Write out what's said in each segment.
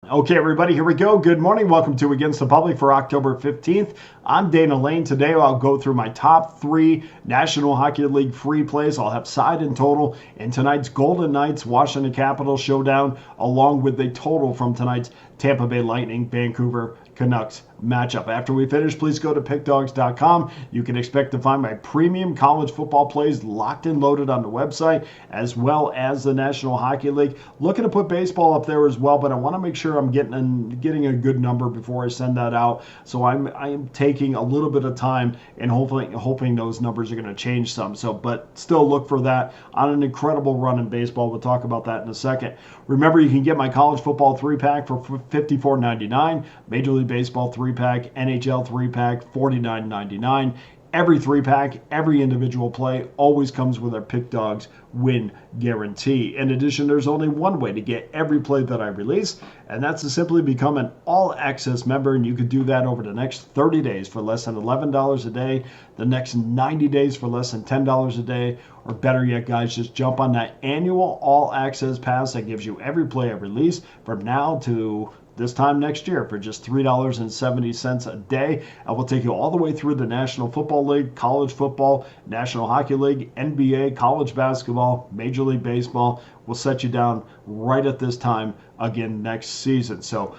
Okay, everybody, here we go. Good morning. Welcome to Against the Public for October 15th. I'm Dana Lane. Today, I'll go through my top three National Hockey League free plays. I'll have side and total in tonight's Golden Knights Washington Capitals showdown, along with the total from tonight's Tampa Bay Lightning Vancouver Canucks matchup. After we finish, please go to pickdawgz.com. You can expect to find my premium college football plays locked and loaded on the website, as well as the National Hockey League. Looking to put baseball up there as well, but I want to make sure I'm getting a good number before I send that out. So I am taking a little bit of time and hoping those numbers are going to change some. But still look for that on an incredible run in baseball. We'll talk about that in a second. Remember, you can get my college football 3-pack for $54.99, Major League Baseball 3-pack, NHL 3-pack, $49.99. Every 3-pack, every individual play always comes with our Pick Dawgz win guarantee. In addition, there's only one way to get every play that I release, and that's to simply become an all-access member, and you could do that over the next 30 days for less than $11 a day, the next 90 days for less than $10 a day, or better yet, guys, just jump on that annual all-access pass that gives you every play I release from now to this time next year for just $3.70 a day. I will take you all the way through the National Football League, college football, National Hockey League, NBA, college basketball, Major League Baseball. We'll set you down right at this time again next season. So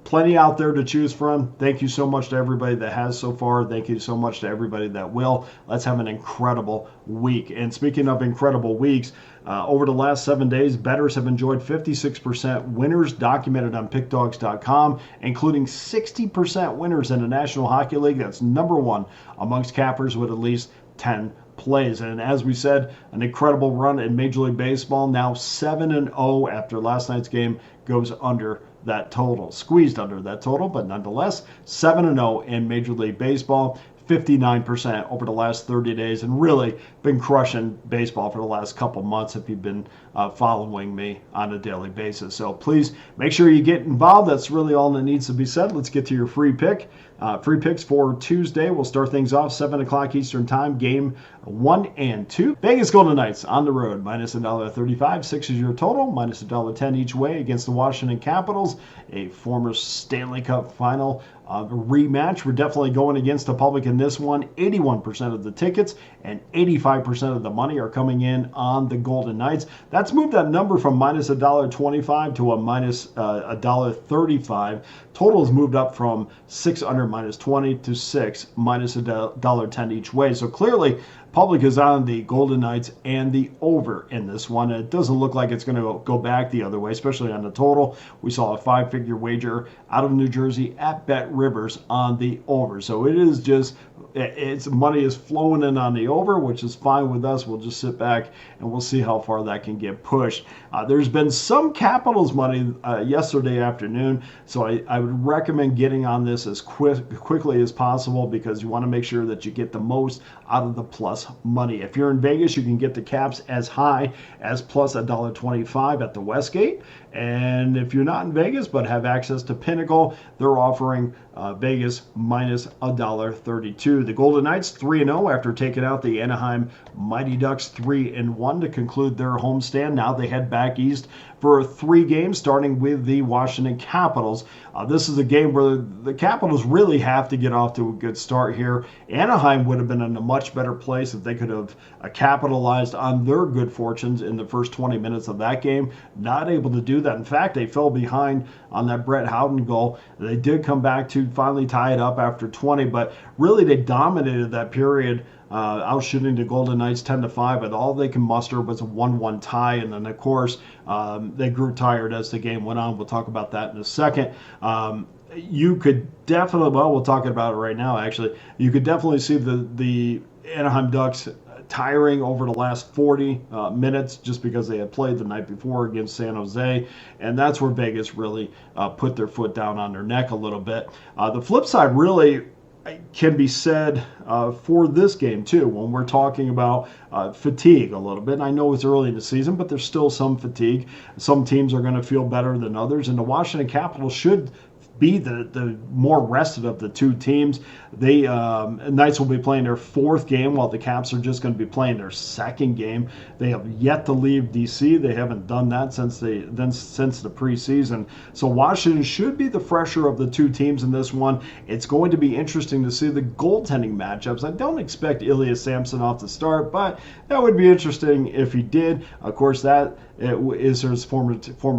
plenty out there to choose from. Thank you so much to everybody that has so far. Thank you so much to everybody that will. Let's have an incredible week. And speaking of incredible weeks, over the last 7 days, bettors have enjoyed 56% winners documented on pickdawgz.com, including 60% winners in the National Hockey League. That's number one amongst cappers with at least 10 plays. And as we said, an incredible run in Major League Baseball, now 7-0 after last night's game goes under that total, squeezed under that total, but nonetheless 7-0 in Major League Baseball. 59% over the last 30 days, and really been crushing baseball for the last couple months if you've been following me on a daily basis. So please make sure you get involved. That's really all that needs to be said. Let's get to your free pick. Free picks for Tuesday. We'll start things off 7 o'clock Eastern Time, game 1 and 2. Vegas Golden Knights on the road, minus $1.35. 6 is your total, minus $1.10 each way against the Washington Capitals, a former Stanley Cup final rematch. We're definitely going against the public in this one. 81% of the tickets and 85% of the money are coming in on the Golden Knights. That's moved that number from minus $1.25 to a minus $1.35. Total has moved up from 6 under minus 20 to 6 minus $1.10 each way. So clearly, public is on the Golden Knights and the over in this one. It doesn't look like it's going to go back the other way, especially on the total. We saw a 5-figure wager out of New Jersey at Bet Rivers on the over. So it is just, it's money is flowing in on the over, which is fine with us. We'll just sit back and we'll see how far that can get pushed. There's been some Capitals money yesterday afternoon, so I would recommend getting on this as quickly as possible because you want to make sure that you get the most out of the plus money. If you're in Vegas, you can get the Caps as high as plus $1.25 at the Westgate. And if you're not in Vegas but have access to Pinnacle, they're offering Vegas minus $1.32. The Golden Knights 3-0 after taking out the Anaheim Mighty Ducks 3-1 to conclude their homestand. Now they head back east for 3 games, starting with the Washington Capitals. This is a game where the Capitals really have to get off to a good start here. Anaheim would have been in a much better place if they could have capitalized on their good fortunes in the first 20 minutes of that game. Not able to do that. In fact, they fell behind on that Brett Howden goal. They did come back to finally tie it up after 20, but really they dominated that period, outshooting the Golden Knights 10-5, and all they can muster was a 1-1 tie. And then, of course, they grew tired as the game went on. We'll talk about that in a second. You could definitely, well, we'll talk about it right now, actually. You could definitely see the Anaheim Ducks tiring over the last 40 minutes just because they had played the night before against San Jose, and that's where Vegas really put their foot down on their neck a little bit. The flip side really can be said for this game too when we're talking about fatigue a little bit. And I know it's early in the season, but there's still some fatigue. Some teams are going to feel better than others, and the Washington Capitals should be the more rested of the two teams. They Knights will be playing their fourth game, while the Caps are just going to be playing their second game. They have yet to leave DC. They haven't done that since the preseason. So Washington should be the fresher of the two teams in this one. It's going to be interesting to see the goaltending matchups. I don't expect Ilya Samsonov to start, but that would be interesting if he did. Of course, that is his former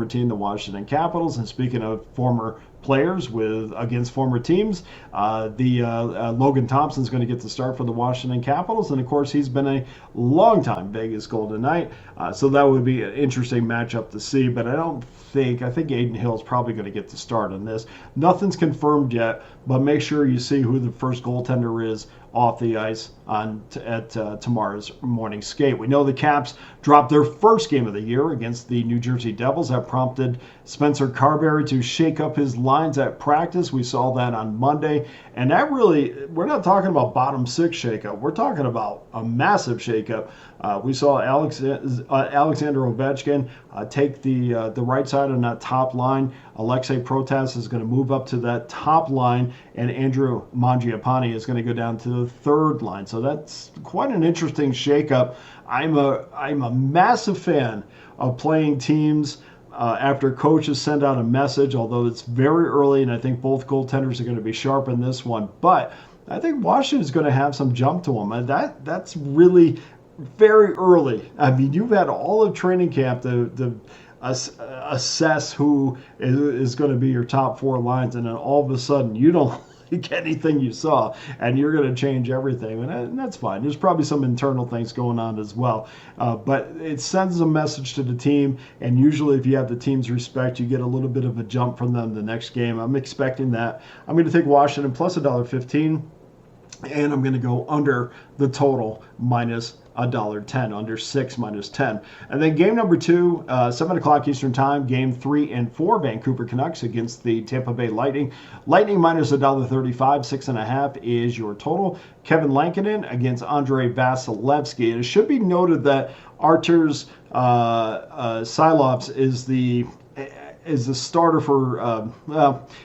team, the Washington Capitals. And speaking of former players against former teams, Logan Thompson's going to get the start for the Washington Capitals, and of course he's been a long-time Vegas Golden Knight, so that would be an interesting matchup to see. But I think Adin Hill's probably going to get the start on this. Nothing's confirmed yet, but make sure you see who the first goaltender is off the ice at tomorrow's morning skate. We know the Caps dropped their first game of the year against the New Jersey Devils. That prompted Spencer Carberry to shake up his lines at practice. We saw that on Monday, and that really, we're not talking about bottom six shakeup. We're talking about a massive shakeup. We saw Alexander Ovechkin take the right side on that top line. Alexei Protas is going to move up to that top line, and Andrew Mangiapane is going to go down to the third line. So that's quite an interesting shakeup. I'm a massive fan of playing teams after coaches send out a message, although it's very early, and I think both goaltenders are going to be sharp in this one. But I think Washington's going to have some jump to them, and that's really very early. I mean, you've had all of training camp to assess who is going to be your top four lines, and then all of a sudden you don't like anything you saw, and you're going to change everything, and that's fine. There's probably some internal things going on as well, but it sends a message to the team, and usually if you have the team's respect, you get a little bit of a jump from them the next game. I'm expecting that. I'm going to take Washington plus $1.15, and I'm going to go under the total minus $1.10, under 6 minus 10. And then game number 2, 7 o'clock Eastern time, game 3 and 4, Vancouver Canucks against the Tampa Bay Lightning. Lightning minus $1.35, 6.5 is your total. Kevin Lankinen against Andrei Vasilevsky. And it should be noted that Arturs Silovs is the starter for,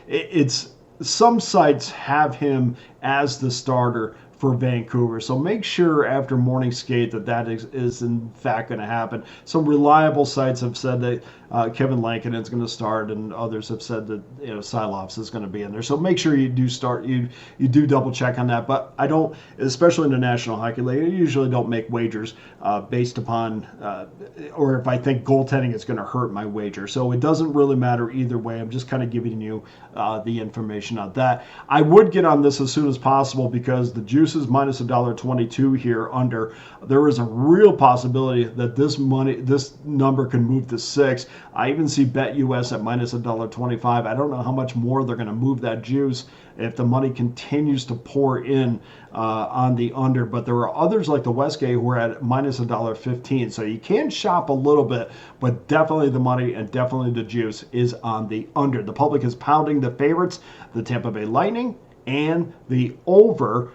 it's some sites have him as the starter for Vancouver. So make sure after morning skate that is in fact going to happen. Some reliable sites have said that Kevin Lankinen is going to start, and others have said that Silovs is going to be in there. So make sure you do start. You do double check on that. But I don't, especially in the National Hockey League, I usually don't make wagers based upon or if I think goaltending is going to hurt my wager. So it doesn't really matter either way. I'm just kind of giving you the information on that. I would get on this as soon as possible because the juice is minus $1.22 here under. There is a real possibility that this number can move to 6. I even see BetUS at minus $1.25. I don't know how much more they're going to move that juice if the money continues to pour in on the under. But there are others like the Westgate who are at minus $1.15. So you can shop a little bit, but definitely the money and definitely the juice is on the under. The public is pounding the favorites, the Tampa Bay Lightning, and the over.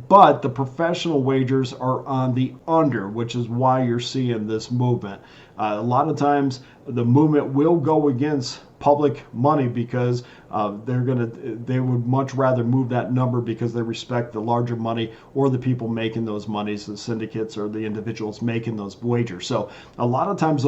But the professional wagers are on the under, which is why you're seeing this movement. A lot of times the movement will go against public money because they would much rather move that number because they respect the larger money or the people making those monies, the syndicates or the individuals making those wagers. So a lot of times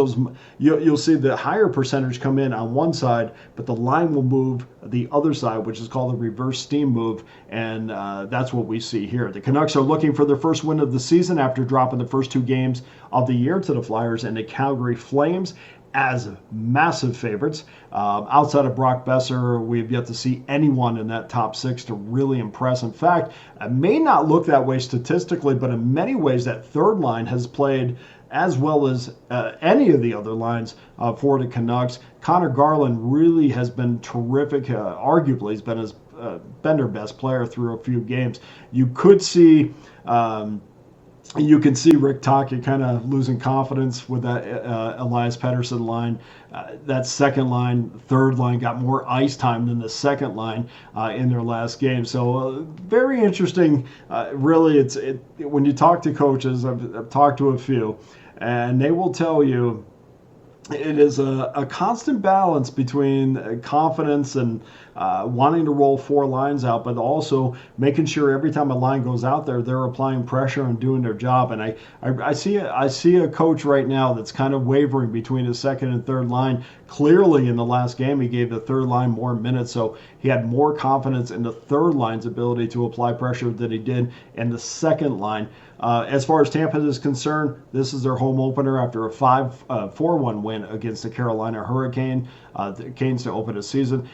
you'll see the higher percentage come in on one side, but the line will move the other side, which is called the reverse steam move, and that's what we see here. The Canucks are looking for their first win of the season after dropping the first 2 games of the year to the Flyers and the Calgary Flames as massive favorites. Outside of Brock Besser, we've yet to see anyone in that top 6 to really impress. In fact, it may not look that way statistically, but in many ways that third line has played as well as any of the other lines for the Canucks. Connor Garland really has been terrific. Arguably, he's been their best player through a few games. You can see Rick Tocchet kind of losing confidence with that Elias Pettersson line. That second line, third line got more ice time than the second line in their last game. So very interesting. Really, when you talk to coaches, I've talked to a few, and they will tell you it is a constant balance between confidence and wanting to roll four lines out, but also making sure every time a line goes out there, they're applying pressure and doing their job. And I see a coach right now that's kind of wavering between his second and third line. Clearly, in the last game, he gave the third line more minutes, so he had more confidence in the third line's ability to apply pressure than he did in the second line. As far as Tampa is concerned, this is their home opener after a 4-1 win against the Carolina Hurricane, the Canes to open the season.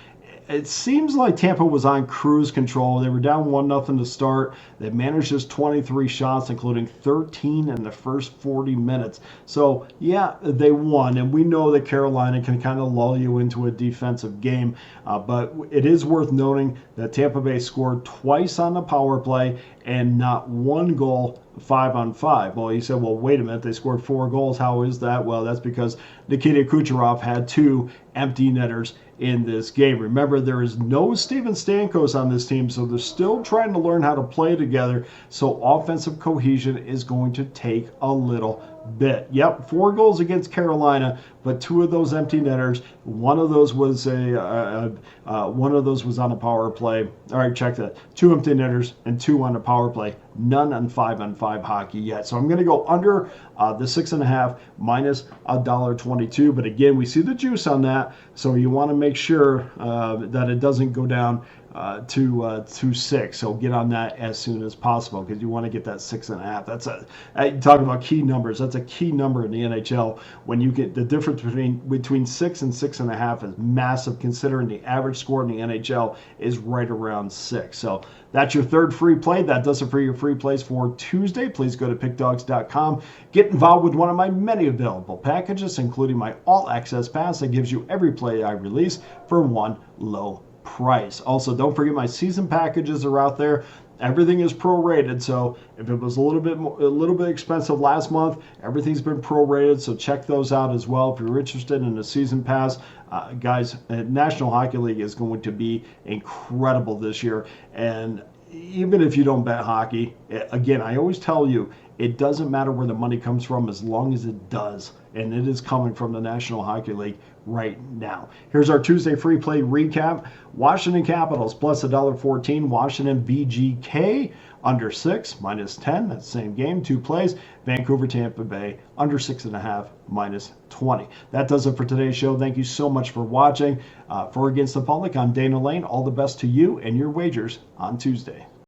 It seems like Tampa was on cruise control. They were down 1-0 to start. They managed just 23 shots, including 13 in the first 40 minutes. So, yeah, they won. And we know that Carolina can kind of lull you into a defensive game. But it is worth noting that Tampa Bay scored twice on the power play and not one goal 5-on-5. Well, you said, well, wait a minute, they scored 4 goals. How is that? Well, that's because Nikita Kucherov had 2 empty netters in this game. Remember, there is no Steven Stamkos on this team, so they're still trying to learn how to play together. So offensive cohesion is going to take a little bit. Yep, 4 goals against Carolina, but 2 of those empty netters. One of those was on a power play. All right, check that. 2 empty netters and 2 on a power play. None on 5-on-5 hockey yet. So I'm going to go under the 6.5 minus $1.22. But again, we see the juice on that, so you want to make sure that it doesn't go down to 6. So get on that as soon as possible because you want to get that 6.5. That's talk about key numbers. That's a key number in the NHL. When you get the difference between 6 and 6.5 is massive, considering the average score in the NHL is right around 6. So that's your third free play. That does it for your free plays for Tuesday. Please go to pickdawgz.com. Get involved with one of my many available packages, including my all-access pass that gives you every play I release for one low price. Also, don't forget my season packages are out there. Everything is prorated, so if it was a little bit expensive last month, everything's been prorated. So check those out as well if you're interested in a season pass. Guys, National Hockey League is going to be incredible this year, and even if you don't bet hockey, again, I always tell you, it doesn't matter where the money comes from as long as it does. And it is coming from the National Hockey League right now. Here's our Tuesday free play recap. Washington Capitals plus $1.14. Washington VGK under 6 minus 10. That's the same game. 2 plays. Vancouver Tampa Bay under 6.5 minus 20. That does it for today's show. Thank you so much for watching. For Against the Public, I'm Dana Lane. All the best to you and your wagers on Tuesday.